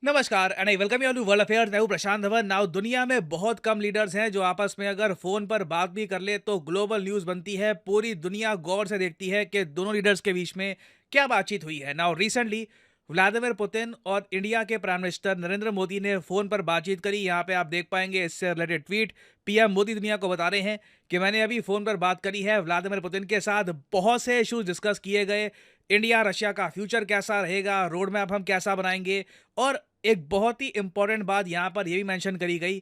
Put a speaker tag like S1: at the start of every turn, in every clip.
S1: नमस्कार and I welcome you to world affairs. मैं हूं प्रशांत धवन। नाउ दुनिया में बहुत कम लीडर्स हैं जो आपस में अगर फोन पर बात भी कर ले तो ग्लोबल न्यूज बनती है। पूरी दुनिया गौर से देखती है कि दोनों लीडर्स के बीच में क्या बातचीत हुई है। नाउ रिसेंटली व्लादिमीर पुतिन और इंडिया के प्राइम मिनिस्टर नरेंद्र मोदी ने फोन पर बातचीत करी। यहाँ पे आप देख पाएंगे इससे रिलेटेड ट्वीट। पीएम मोदी दुनिया को बता रहे हैं कि मैंने अभी फोन पर बात करी है व्लादिमीर पुतिन के साथ। बहुत से इश्यूज डिस्कस किए गए। इंडिया रशिया का फ्यूचर कैसा रहेगा, रोड मैप हम कैसा बनाएंगे, और एक बहुत ही इंपॉर्टेंट बात यहां पर यह भी मेंशन करी गई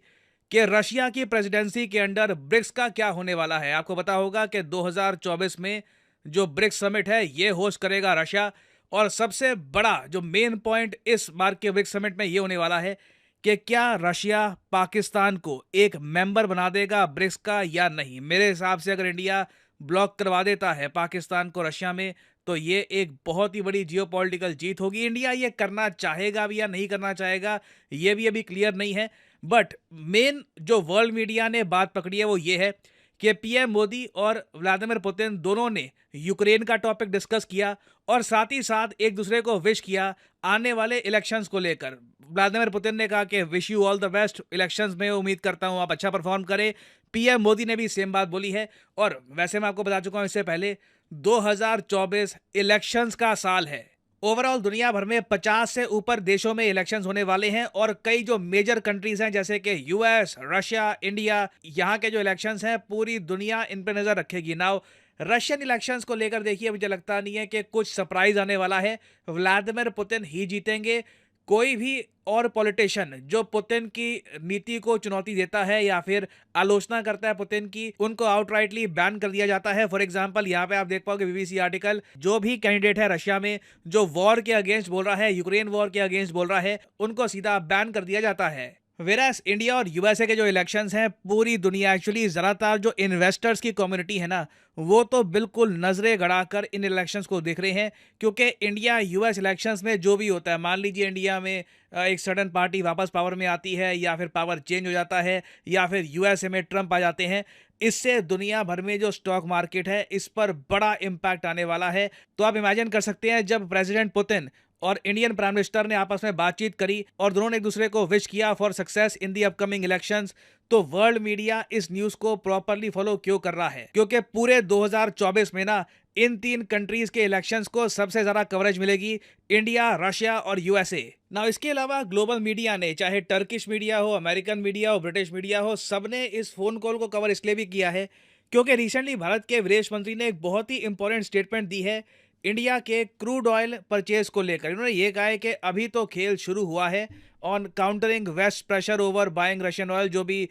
S1: कि रशिया की प्रेसिडेंसी के अंडर ब्रिक्स का क्या होने वाला है। आपको पता होगा कि 2024 में जो ब्रिक्स समिट है ये होस्ट करेगा रशिया। और सबसे बड़ा जो मेन पॉइंट इस बार के ब्रिक्स समिट में ये होने वाला है कि क्या रशिया पाकिस्तान को एक मेंबर बना देगा ब्रिक्स का या नहीं। मेरे हिसाब से अगर इंडिया ब्लॉक करवा देता है पाकिस्तान को रशिया में तो ये एक बहुत ही बड़ी जियोपॉलिटिकल जीत होगी। इंडिया ये करना चाहेगा भी या नहीं करना चाहेगा ये भी अभी क्लियर नहीं है। बट मेन जो वर्ल्ड मीडिया ने बात पकड़ी है वो ये है कि पीएम मोदी और व्लादिमीर पुतिन दोनों ने यूक्रेन का टॉपिक डिस्कस किया और साथ ही साथ एक दूसरे को विश किया आने वाले इलेक्शंस को लेकर। व्लादिमीर पुतिन ने कहा कि wish you all the best elections में, उम्मीद करता हूं आप अच्छा परफॉर्म करें। पीएम मोदी ने भी सेम बात बोली है। और वैसे मैं आपको बता चुका हूं इससे पहले 2024 इलेक्शंस का साल है। ओवरऑल दुनिया भर में 50 से ऊपर देशों में इलेक्शंस होने वाले हैं और कई जो मेजर कंट्रीज हैं जैसे कि यूएस, रशिया, इंडिया, यहाँ के जो इलेक्शंस हैं पूरी दुनिया इन पर नजर रखेगी। नाउ रशियन इलेक्शंस को लेकर देखिए मुझे लगता नहीं है कि कुछ सरप्राइज आने वाला है। व्लादिमीर पुतिन ही जीतेंगे। कोई भी और पॉलिटिशियन जो पुतिन की नीति को चुनौती देता है या फिर आलोचना करता है पुतिन की, उनको आउटराइटली बैन कर दिया जाता है। फॉर एग्जांपल यहाँ पे आप देख पाओगे बीबीसी आर्टिकल, जो भी कैंडिडेट है रशिया में जो वॉर के अगेंस्ट बोल रहा है, यूक्रेन वॉर के अगेंस्ट बोल रहा है, उनको सीधा बैन कर दिया जाता है। वेरास इंडिया और यूएसए के जो इलेक्शंस हैं पूरी दुनिया, एक्चुअली ज़्यादातर जो इन्वेस्टर्स की कम्युनिटी है ना वो तो बिल्कुल नजरें गड़ाकर इन इलेक्शंस को देख रहे हैं। क्योंकि इंडिया यूएस इलेक्शंस में जो भी होता है, मान लीजिए इंडिया में एक सडन पार्टी वापस पावर में आती है या फिर पावर चेंज हो जाता है या फिर यूएसए में ट्रंप आ जाते हैं, इससे दुनिया भर में जो स्टॉक मार्केट है इस पर बड़ा इम्पैक्ट आने वाला है। तो आप इमेजिन कर सकते हैं जब प्रेसिडेंट पुतिन और इंडियन प्राइम मिनिस्टर ने आपस में बातचीत करी और दोनों ने एक दूसरे को विश किया for success in the upcoming elections, तो वर्ल्ड मीडिया इस न्यूज को प्रॉपरली फॉलो क्यों कर रहा है? क्योंकि पूरे 2024 में ना इन तीन कंट्रीज के इलेक्शंस को सबसे ज्यादा कवरेज मिलेगी, इंडिया, रशिया और यूएसए। ना इसके अलावा ग्लोबल मीडिया ने, चाहे टर्किश मीडिया हो, अमेरिकन मीडिया हो, ब्रिटिश मीडिया हो, सबने इस फोन कॉल को कवर इसलिए भी किया है क्योंकि रिसेंटली भारत के विदेश मंत्री ने एक बहुत ही इंपॉर्टेंट स्टेटमेंट दी है इंडिया के क्रूड ऑयल परचेज को लेकर। इन्होंने ये कहा है कि अभी तो खेल शुरू हुआ है on countering west pressure over buying Russian oil. जो भी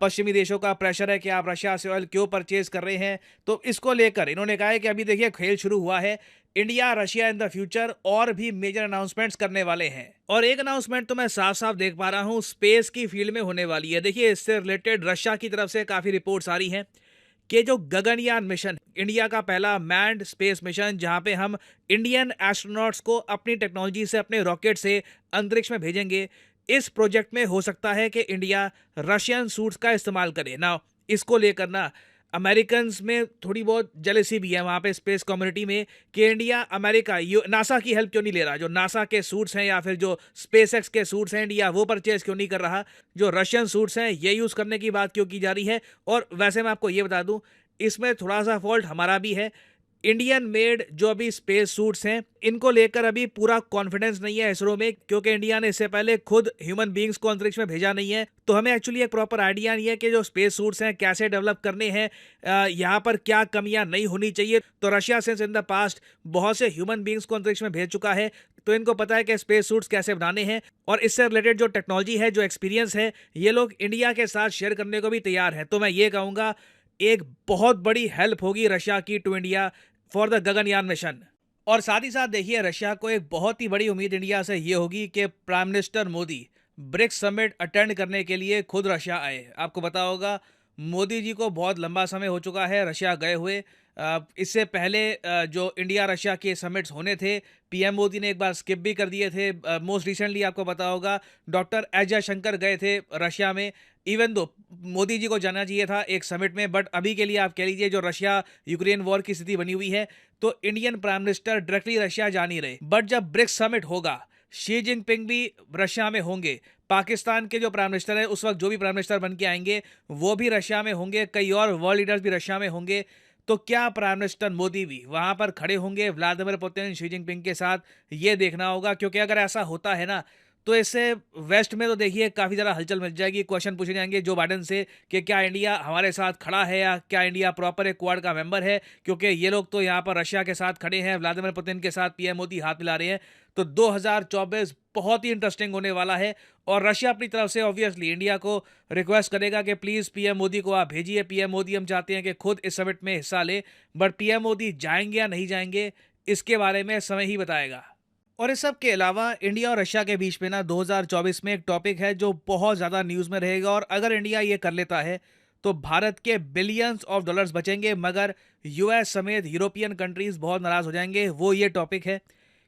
S1: पश्चिमी देशों का प्रेशर है कि आप रशिया से ऑयल क्यों परचेज कर रहे हैं, तो इसको लेकर इन्होंने कहा है कि अभी देखिए खेल शुरू हुआ है। India Russia in the future और भी मेजर अनाउंसमेंट्स करने वाले हैं। और एक अनाउंसमेंट तो मैं साफ साफ देख पा रहा हूं स्पेस की फील्ड में होने वाली है। देखिए इससे रिलेटेड रशिया की तरफ से काफी रिपोर्ट्स आ रही हैं कि जो गगनयान मिशन, इंडिया का पहला मैन्ड स्पेस मिशन जहां पे हम इंडियन एस्ट्रोनॉट्स को अपनी टेक्नोलॉजी से, अपने रॉकेट से अंतरिक्ष में भेजेंगे, इस प्रोजेक्ट में हो सकता है कि इंडिया रशियन सूट्स का इस्तेमाल करे ना। इसको लेकर ना अमेरिकन में थोड़ी बहुत जेलसी भी है वहाँ पे स्पेस कम्युनिटी में कि इंडिया, अमेरिका नासा की हेल्प क्यों नहीं ले रहा। जो नासा के सूट्स हैं या फिर जो स्पेस एक्स के सूट्स हैं इंडिया वो परचेज क्यों नहीं कर रहा, जो रशियन सूट्स हैं ये यूज़ करने की बात क्यों की जा रही है। और वैसे मैं आपको ये बता दूं इसमें थोड़ा सा फॉल्ट हमारा भी है। इंडियन मेड जो अभी स्पेस सूट्स हैं इनको लेकर अभी पूरा कॉन्फिडेंस नहीं है इसरो में, क्योंकि इंडिया ने इससे पहले खुद ह्यूमन बींग्स को अंतरिक्ष में भेजा नहीं है। तो हमें एक्चुअली एक प्रॉपर आइडिया नहीं है कि जो स्पेस सूट्स हैं कैसे डेवलप करने हैं, यहाँ पर क्या कमियां नहीं होनी चाहिए। तो Russia since in the past बहुत से ह्यूमन बींग्स को अंतरिक्ष में भेज चुका है, तो इनको पता है कि स्पेस सूट्स कैसे बनाने हैं। और इससे रिलेटेड जो टेक्नोलॉजी है, जो एक्सपीरियंस है, ये लोग इंडिया के साथ शेयर करने को भी तैयार है। तो मैं ये कहूँगा एक बहुत बड़ी हेल्प होगी रशिया की to India for the Gaganyaan mission. और साथ ही साथ देखिए रशिया को एक बहुत ही बड़ी उम्मीद इंडिया से ये होगी कि prime minister Modi BRICS summit attend करने के लिए खुद रशिया आए। आपको पता होगा मोदी जी को बहुत लंबा समय हो चुका है रशिया गए हुए। इससे पहले जो इंडिया रशिया के समिट्स होने थे पीएम मोदी ने एक बार स्किप भी कर दिए थे। मोस्ट रिसेंटली आपको पता होगा डॉक्टर एस जयशंकर गए थे रशिया में, इवन दो मोदी जी को जाना चाहिए था एक समिट में। बट अभी के लिए आप कह लीजिए जो रशिया यूक्रेन वॉर की स्थिति बनी हुई है तो Indian prime minister directly Russia जा नहीं रहे। बट जब ब्रिक्स समिट होगा शी जिनपिंग भी रशिया में होंगे। पाकिस्तान के जो प्राइम मिनिस्टर है उस वक्त, जो भी प्राइम मिनिस्टर बन के आएंगे वो भी रशिया में होंगे। कई और वर्ल्ड लीडर्स भी रशिया में होंगे। तो क्या प्राइम मिनिस्टर मोदी भी वहां पर खड़े होंगे व्लादिमीर पुतिन, शी जिनपिंग के साथ? ये देखना होगा, क्योंकि अगर ऐसा होता है ना तो इससे वेस्ट में तो देखिए काफ़ी ज़्यादा हलचल मच जाएगी। क्वेश्चन पूछे जाएंगे जो बाइडेन से कि क्या इंडिया हमारे साथ खड़ा है, या क्या इंडिया प्रॉपर एक क्वाड का मेंबर है, क्योंकि ये लोग तो यहाँ पर रशिया के साथ खड़े हैं, व्लादिमीर पुतिन के साथ पीएम मोदी हाथ मिला रहे हैं। तो 2024 बहुत ही इंटरेस्टिंग होने वाला है। और रशिया अपनी तरफ से ऑब्वियसली इंडिया को रिक्वेस्ट करेगा कि प्लीज़ पीएम मोदी को आप भेजिए। पीएम मोदी हम चाहते हैं कि खुद इस समिट में हिस्सा ले, बट पीएम मोदी जाएंगे या नहीं जाएंगे इसके बारे में समय ही बताएगा। और इस सब के अलावा इंडिया और रशिया के बीच में ना 2024 में एक टॉपिक है जो बहुत ज़्यादा न्यूज़ में रहेगा, और अगर इंडिया ये कर लेता है तो भारत के बिलियंस ऑफ डॉलर्स बचेंगे, मगर यूएस समेत यूरोपियन कंट्रीज़ बहुत नाराज़ हो जाएंगे। वो ये टॉपिक है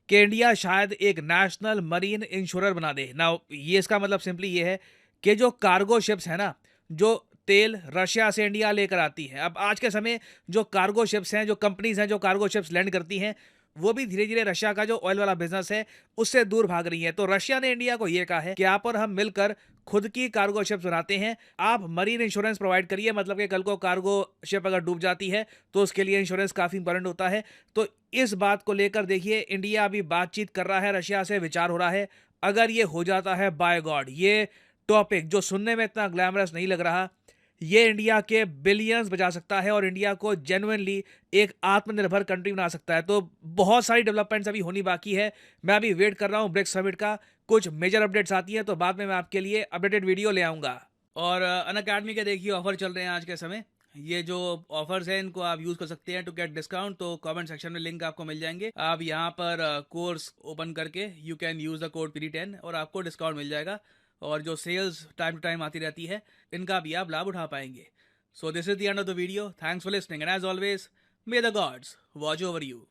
S1: कि इंडिया शायद एक नेशनल मरीन इंश्योरर बना दे ना। ये इसका मतलब सिंपली ये है कि जो कार्गो शिप्स है ना, जो तेल रशिया से इंडिया लेकर आती है, अब आज के समय जो कार्गो शिप्स हैं, जो कंपनीज हैं जो कार्गो शिप्स लैंड करती हैं, वो भी धीरे धीरे रशिया का जो ऑयल वाला बिजनेस है उससे दूर भाग रही है। तो रशिया ने इंडिया को यह कहा है कि आप और हम मिलकर खुद की कार्गो शिप्स बनाते हैं, आप मरीन इंश्योरेंस प्रोवाइड करिए। मतलब कि कल को कार्गो शिप अगर डूब जाती है तो उसके लिए इंश्योरेंस काफ़ी इंपॉर्टेंट होता है। तो इस बात को लेकर देखिए इंडिया अभी बातचीत कर रहा है, रशिया से विचार हो रहा है। अगर ये हो जाता है, बाय गॉड, ये टॉपिक जो सुनने में इतना ग्लैमरस नहीं लग रहा, ये इंडिया के बिलियंस बचा सकता है और इंडिया को जेन्युइनली एक आत्मनिर्भर कंट्री बना सकता है। तो बहुत सारी डेवलपमेंट्स अभी होनी बाकी है। मैं अभी वेट कर रहा हूँ ब्रिक्स समिट का। कुछ मेजर अपडेट्स आती हैं तो बाद में मैं आपके लिए अपडेटेड वीडियो ले आऊँगा। और अनअकैडमी के देखिए ऑफर चल रहे हैं आज के समय। ये जो ऑफर्स हैं इनको आप यूज़ कर सकते हैं टू गेट डिस्काउंट। तो कमेंट सेक्शन में लिंक आपको मिल जाएंगे। आप यहाँ पर कोर्स ओपन करके you can use the code PD10 और आपको डिस्काउंट मिल जाएगा। और जो सेल्स टाइम टू टाइम आती रहती है इनका भी आप लाभ उठा पाएंगे। So this is the end of the video. Thanks for listening and as always may the gods watch over you.